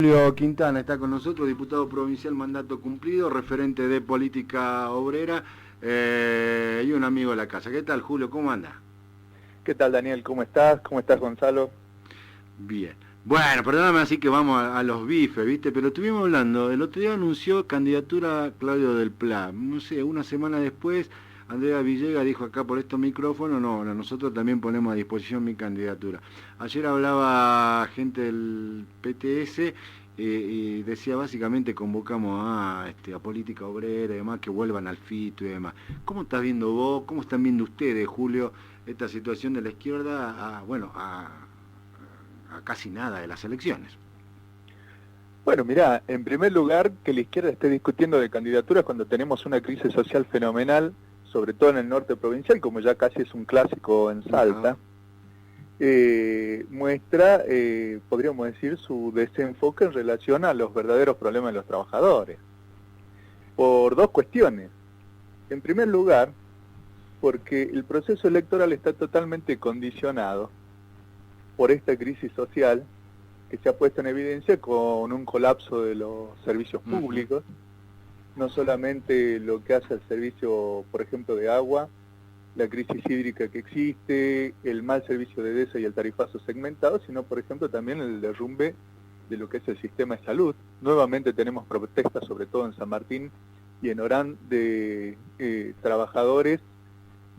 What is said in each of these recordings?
Julio Quintana está con nosotros, diputado provincial, mandato cumplido, referente de política obrera y un amigo de la casa. ¿Qué tal, Julio? ¿Cómo anda? ¿Qué tal, Daniel? ¿Cómo estás? ¿Cómo estás, Gonzalo? Bien. Bueno, perdóname, así que vamos a los bifes, ¿viste? Pero estuvimos hablando, el otro día anunció candidatura Claudio del Pla. No sé, una semana después, Andrea Villegas dijo acá por estos micrófonos, no, nosotros también ponemos a disposición mi candidatura. Ayer hablaba gente del PTS y decía básicamente convocamos a política obrera y demás, que vuelvan al fito y demás. ¿Cómo estás viendo vos, cómo están viendo ustedes, Julio, esta situación de la izquierda a casi nada de las elecciones? Bueno, mirá, en primer lugar, que la izquierda esté discutiendo de candidaturas cuando tenemos una crisis social fenomenal, sobre todo en el norte provincial, como ya casi es un clásico en Salta, muestra, podríamos decir, su desenfoque en relación a los verdaderos problemas de los trabajadores. Por dos cuestiones. En primer lugar, porque el proceso electoral está totalmente condicionado por esta crisis social que se ha puesto en evidencia con un colapso de los servicios públicos, no solamente lo que hace al servicio, por ejemplo, de agua, la crisis hídrica que existe, el mal servicio de DESA y el tarifazo segmentado, sino, por ejemplo, también el derrumbe de lo que es el sistema de salud. Nuevamente tenemos protestas, sobre todo en San Martín y en Orán, de trabajadores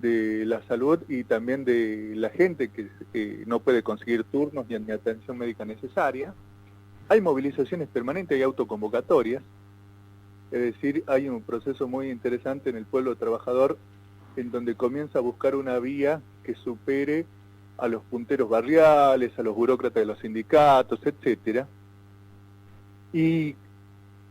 de la salud y también de la gente que no puede conseguir turnos ni atención médica necesaria. Hay movilizaciones permanentes y autoconvocatorias, es decir, hay un proceso muy interesante en el pueblo trabajador en donde comienza a buscar una vía que supere a los punteros barriales, a los burócratas de los sindicatos, etcétera. Y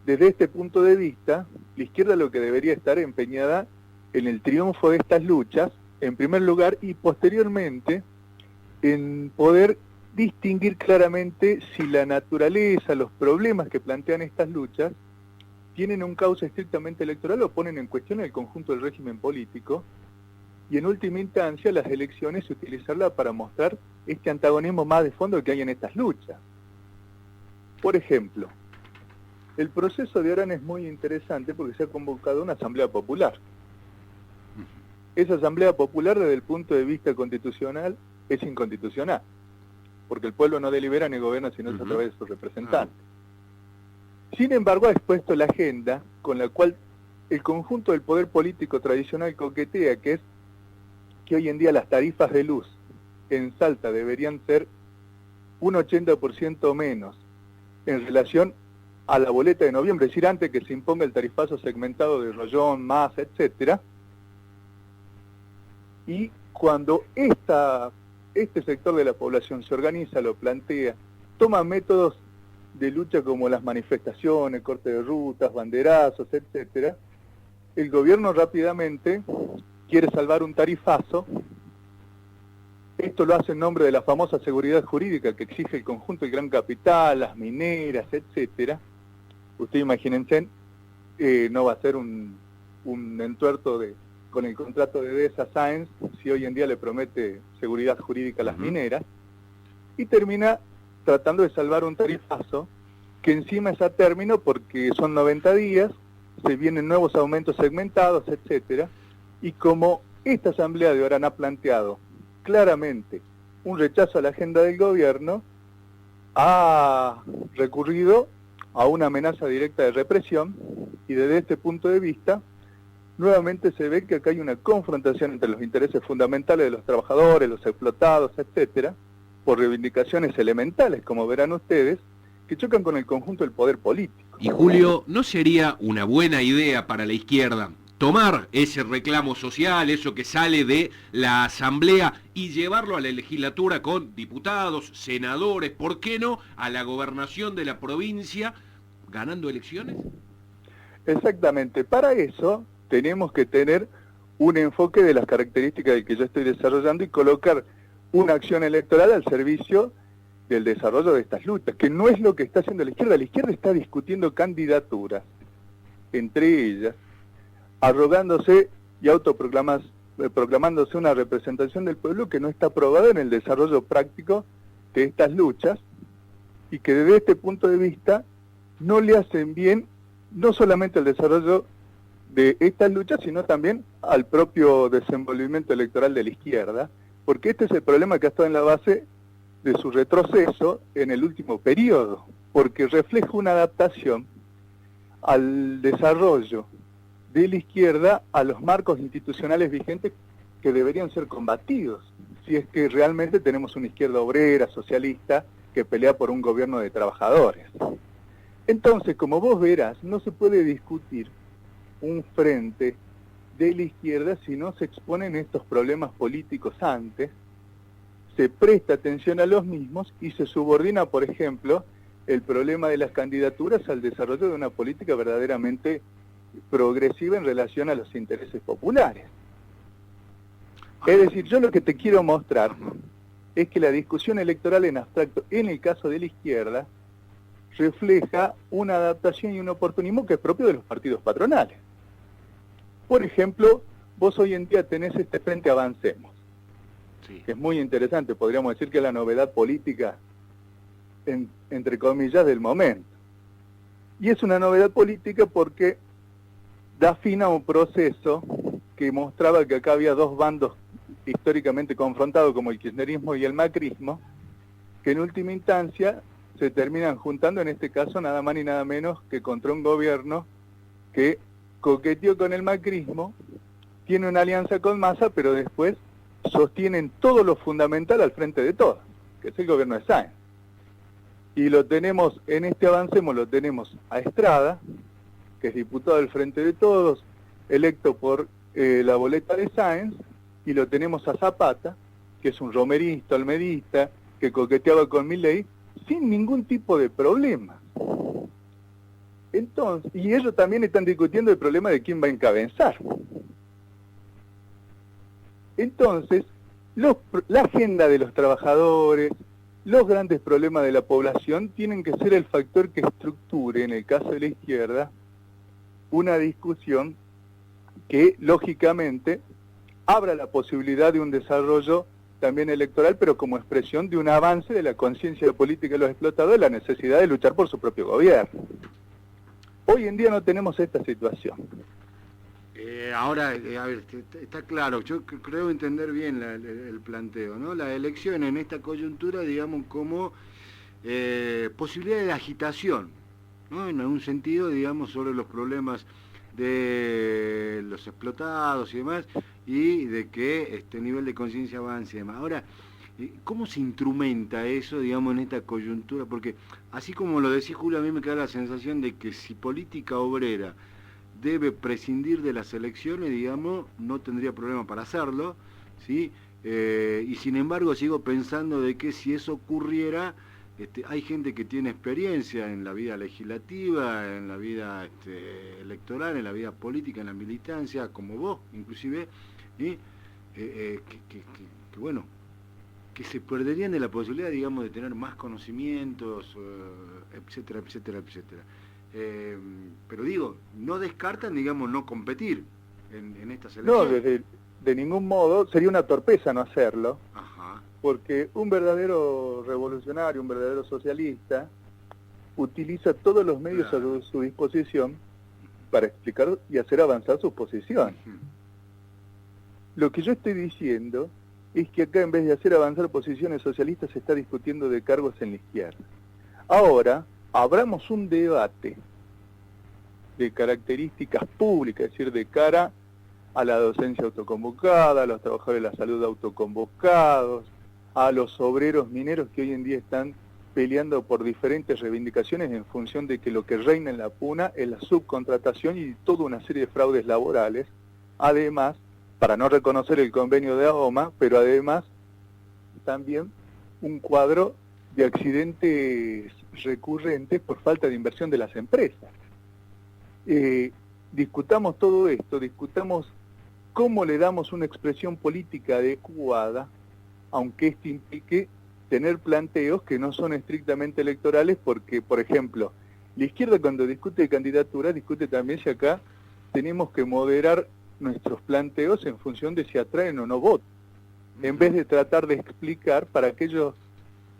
desde este punto de vista, la izquierda lo que debería estar empeñada en el triunfo de estas luchas, en primer lugar, y posteriormente en poder distinguir claramente si la naturaleza, los problemas que plantean estas luchas, tienen un cauce estrictamente electoral o ponen en cuestión el conjunto del régimen político, y en última instancia las elecciones utilizarla para mostrar este antagonismo más de fondo que hay en estas luchas. Por ejemplo, el proceso de Orán es muy interesante porque se ha convocado una asamblea popular. Esa asamblea popular desde el punto de vista constitucional es inconstitucional, porque el pueblo no delibera ni gobierna sino es a través de sus representantes. Sin embargo, ha expuesto la agenda con la cual el conjunto del poder político tradicional coquetea, que es que hoy en día las tarifas de luz en Salta deberían ser un 80% menos en relación a la boleta de noviembre, es decir, antes que se imponga el tarifazo segmentado de Rollón, Massa, etcétera. Y cuando este sector de la población se organiza, lo plantea, toma métodos de lucha como las manifestaciones, corte de rutas, banderazos, etcétera, el gobierno rápidamente quiere salvar un tarifazo. Esto lo hace en nombre de la famosa seguridad jurídica que exige el conjunto del gran capital, las mineras, etcétera. Ustedes imagínense, no va a ser un entuerto con el contrato de DESA Sáenz, si hoy en día le promete seguridad jurídica a las mineras, y termina tratando de salvar un tarifazo que encima es a término porque son 90 días, se vienen nuevos aumentos segmentados, etcétera, y como esta asamblea de Orán ha planteado claramente un rechazo a la agenda del gobierno, ha recurrido a una amenaza directa de represión, y desde este punto de vista nuevamente se ve que acá hay una confrontación entre los intereses fundamentales de los trabajadores, los explotados, etcétera, por reivindicaciones elementales, como verán ustedes, que chocan con el conjunto del poder político. Y Julio, ¿no sería una buena idea para la izquierda tomar ese reclamo social, eso que sale de la asamblea, y llevarlo a la legislatura con diputados, senadores, ¿por qué no a la gobernación de la provincia, ganando elecciones? Exactamente, para eso tenemos que tener un enfoque de las características del que yo estoy desarrollando y colocar una acción electoral al servicio del desarrollo de estas luchas, que no es lo que está haciendo la izquierda. La izquierda está discutiendo candidaturas, entre ellas, arrogándose y proclamándose una representación del pueblo que no está aprobada en el desarrollo práctico de estas luchas, y que desde este punto de vista no le hacen bien no solamente al desarrollo de estas luchas, sino también al propio desenvolvimiento electoral de la izquierda, porque este es el problema que ha estado en la base de su retroceso en el último periodo, porque refleja una adaptación al desarrollo de la izquierda a los marcos institucionales vigentes que deberían ser combatidos, si es que realmente tenemos una izquierda obrera, socialista, que pelea por un gobierno de trabajadores. Entonces, como vos verás, no se puede discutir un frente de la izquierda si no se exponen estos problemas políticos antes, se presta atención a los mismos y se subordina, por ejemplo, el problema de las candidaturas al desarrollo de una política verdaderamente progresiva en relación a los intereses populares. Es decir, yo lo que te quiero mostrar es que la discusión electoral en abstracto, en el caso de la izquierda, refleja una adaptación y un oportunismo que es propio de los partidos patronales. Por ejemplo, vos hoy en día tenés este Frente Avancemos, sí, que es muy interesante, podríamos decir que es la novedad política, entre comillas, del momento. Y es una novedad política porque da fin a un proceso que mostraba que acá había dos bandos históricamente confrontados, como el kirchnerismo y el macrismo, que en última instancia se terminan juntando, en este caso nada más ni nada menos que contra un gobierno que coqueteó con el macrismo, tiene una alianza con Massa, pero después sostienen todo lo fundamental al frente de todos, que es el gobierno de Sáenz. Y lo tenemos, en este Avancemos lo tenemos a Estrada, que es diputado del Frente de Todos, electo por la boleta de Sáenz, y lo tenemos a Zapata, que es un romerista, olmedista, que coqueteaba con Milei, sin ningún tipo de problema. Entonces, y ellos también están discutiendo el problema de quién va a encabezar. Entonces, la agenda de los trabajadores, los grandes problemas de la población tienen que ser el factor que estructure, en el caso de la izquierda, una discusión que, lógicamente, abra la posibilidad de un desarrollo también electoral, pero como expresión de un avance de la conciencia política de los explotadores, la necesidad de luchar por su propio gobierno. Hoy en día no tenemos esta situación. Ahora, a ver, está claro, yo creo entender bien el planteo, ¿no? La elección en esta coyuntura, digamos, como posibilidad de agitación, ¿no? En algún sentido, digamos, sobre los problemas de los explotados y demás, y de que este nivel de conciencia avance y demás. Ahora, ¿cómo se instrumenta eso, digamos, en esta coyuntura? Porque, así como lo decía Julio, a mí me queda la sensación de que si política obrera debe prescindir de las elecciones, digamos, no tendría problema para hacerlo, ¿sí? Y sin embargo sigo pensando de que si eso ocurriera, hay gente que tiene experiencia en la vida legislativa, en la vida electoral, en la vida política, en la militancia, como vos, inclusive, ¿sí? Que bueno, que se perderían de la posibilidad, digamos, de tener más conocimientos, etcétera, etcétera, etcétera. Pero digo, no descartan, digamos, no competir en estas elecciones. No, de ningún modo, sería una torpeza no hacerlo. Ajá. Porque un verdadero revolucionario, un verdadero socialista, utiliza todos los medios a su disposición para explicar y hacer avanzar sus posiciones. Lo que yo estoy diciendo es que acá, en vez de hacer avanzar posiciones socialistas, se está discutiendo de cargos en la izquierda. Ahora, abramos un debate de características públicas, es decir, de cara a la docencia autoconvocada, a los trabajadores de la salud autoconvocados, a los obreros mineros que hoy en día están peleando por diferentes reivindicaciones en función de que lo que reina en la puna es la subcontratación y toda una serie de fraudes laborales, además, para no reconocer el convenio de AOMA, pero además también un cuadro de accidentes recurrentes por falta de inversión de las empresas. Discutamos todo esto, discutamos cómo le damos una expresión política adecuada, aunque esto implique tener planteos que no son estrictamente electorales, porque, por ejemplo, la izquierda cuando discute de candidatura, discute también si acá tenemos que moderar nuestros planteos en función de si atraen o no votos, en vez de tratar de explicar para aquellos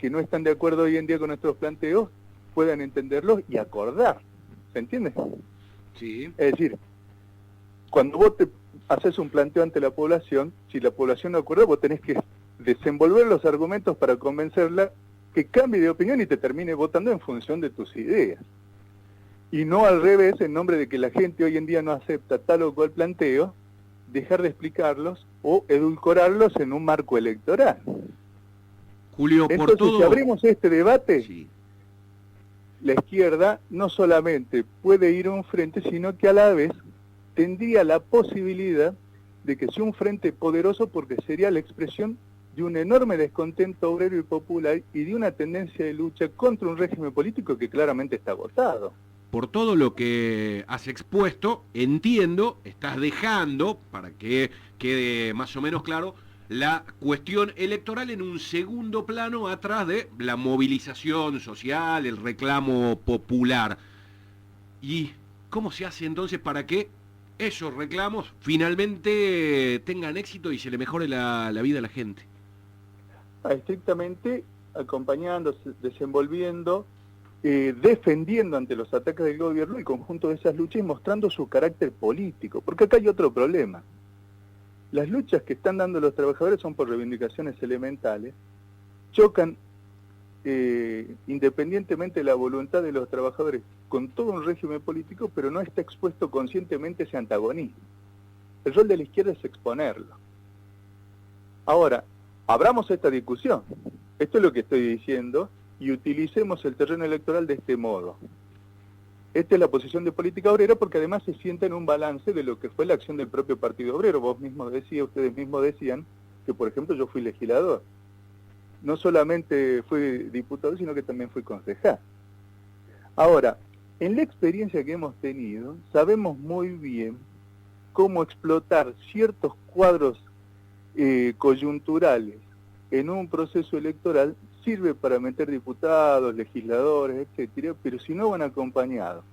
que no están de acuerdo hoy en día con nuestros planteos puedan entenderlos y acordar. ¿Se entiende? Sí. Es decir, cuando vos te haces un planteo ante la población, si la población no acuerda, vos tenés que desenvolver los argumentos para convencerla que cambie de opinión y te termine votando en función de tus ideas. Y no al revés, en nombre de que la gente hoy en día no acepta tal o cual planteo, dejar de explicarlos o edulcorarlos en un marco electoral. Julio, por Entonces, todo... si abrimos este debate, Sí. la izquierda no solamente puede ir a un frente, sino que a la vez tendría la posibilidad de que sea un frente poderoso, porque sería la expresión de un enorme descontento obrero y popular y de una tendencia de lucha contra un régimen político que claramente está agotado. Por todo lo que has expuesto, entiendo, estás dejando, para que quede más o menos claro, la cuestión electoral en un segundo plano atrás de la movilización social, el reclamo popular. ¿Y cómo se hace entonces para que esos reclamos finalmente tengan éxito y se le mejore la vida a la gente? Estrictamente acompañándose, desenvolviendo, defendiendo ante los ataques del gobierno el conjunto de esas luchas y mostrando su carácter político. Porque acá hay otro problema. Las luchas que están dando los trabajadores son por reivindicaciones elementales, chocan independientemente de la voluntad de los trabajadores con todo un régimen político, pero no está expuesto conscientemente ese antagonismo. El rol de la izquierda es exponerlo. Ahora, abramos esta discusión. Esto es lo que estoy diciendo, y utilicemos el terreno electoral de este modo. Esta es la posición de Política Obrera, porque además se sienta en un balance de lo que fue la acción del propio Partido Obrero. Ustedes mismos decían que, por ejemplo, yo fui legislador. No solamente fui diputado, sino que también fui concejal. Ahora, en la experiencia que hemos tenido, sabemos muy bien cómo explotar ciertos cuadros coyunturales en un proceso electoral sirve para meter diputados, legisladores, etcétera, pero si no van acompañados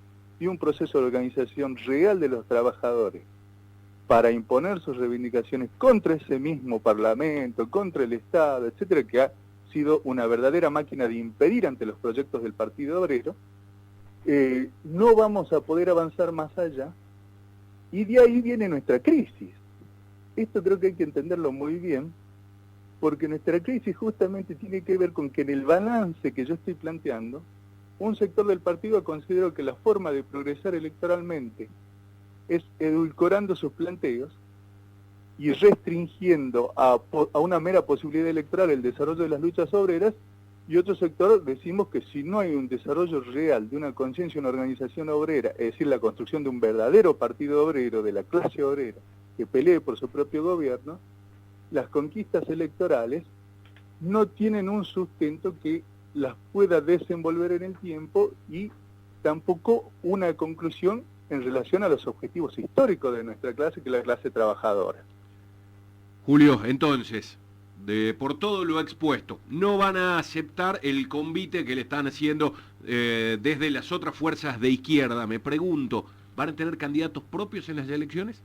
de un proceso de organización real de los trabajadores para imponer sus reivindicaciones contra ese mismo Parlamento, contra el Estado, etcétera, que ha sido una verdadera máquina de impedir ante los proyectos del Partido Obrero, no vamos a poder avanzar más allá, y de ahí viene nuestra crisis. Esto creo que hay que entenderlo muy bien, porque nuestra crisis justamente tiene que ver con que en el balance que yo estoy planteando, un sector del partido considera que la forma de progresar electoralmente es edulcorando sus planteos y restringiendo a una mera posibilidad electoral el desarrollo de las luchas obreras, y otro sector decimos que si no hay un desarrollo real de una conciencia, una organización obrera, es decir, la construcción de un verdadero partido obrero, de la clase obrera, que pelee por su propio gobierno, las conquistas electorales no tienen un sustento que las pueda desenvolver en el tiempo, y tampoco una conclusión en relación a los objetivos históricos de nuestra clase, que es la clase trabajadora. Julio, entonces, por todo lo expuesto, ¿no van a aceptar el convite que le están haciendo desde las otras fuerzas de izquierda? Me pregunto, ¿van a tener candidatos propios en las elecciones?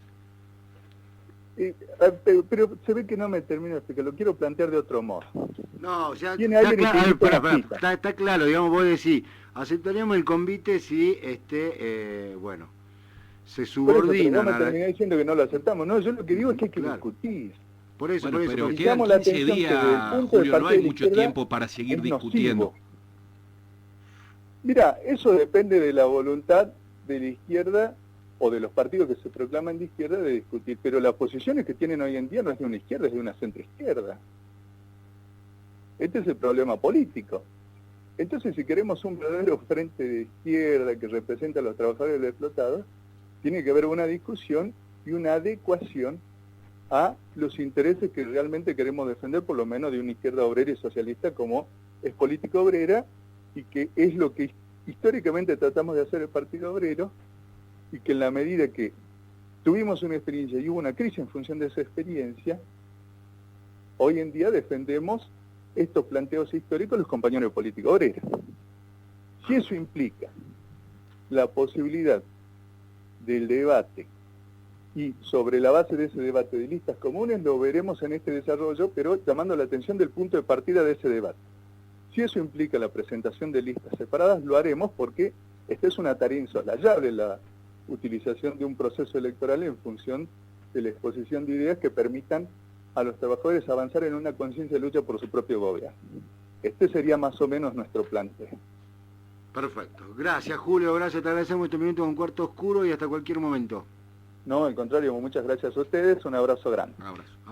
Pero se ve que no me termino de explicar, lo quiero plantear de otro modo. No, ya Tiene está, alguien que invita a la cita. está claro, digamos, vos decís, aceptaríamos el convite si, bueno, se subordinan Por eso, pero vos me a la... terminás diciendo que no lo aceptamos. No, yo lo que digo es que hay que Claro. discutir. Por eso, Bueno, pero porque quedan llamo la 15 atención que desde el días, punto de Julio, no partida hay de la mucho izquierda tiempo para seguir es discutiendo. nocivo. Mira, eso depende de la voluntad de la izquierda o de los partidos que se proclaman de izquierda de discutir, pero las posiciones que tienen hoy en día no es de una izquierda, es de una centroizquierda. Este es el problema político. Entonces, si queremos un verdadero frente de izquierda que represente a los trabajadores explotados, tiene que haber una discusión y una adecuación a los intereses que realmente queremos defender, por lo menos de una izquierda obrera y socialista como es Política Obrera, y que es lo que históricamente tratamos de hacer el Partido Obrero, y que en la medida que tuvimos una experiencia y hubo una crisis en función de esa experiencia, hoy en día defendemos estos planteos históricos los compañeros de Política Obrera. Si eso implica la posibilidad del debate, y sobre la base de ese debate de listas comunes, lo veremos en este desarrollo, pero llamando la atención del punto de partida de ese debate. Si eso implica la presentación de listas separadas, lo haremos porque esta es una tarea insoslayable, la utilización de un proceso electoral en función de la exposición de ideas que permitan a los trabajadores avanzar en una conciencia de lucha por su propio gobierno. Este sería más o menos nuestro planteo. Perfecto. Gracias, Julio, gracias, te agradecemos este minuto con Cuarto Oscuro y hasta cualquier momento. No, al contrario, muchas gracias a ustedes, un abrazo grande. Un abrazo.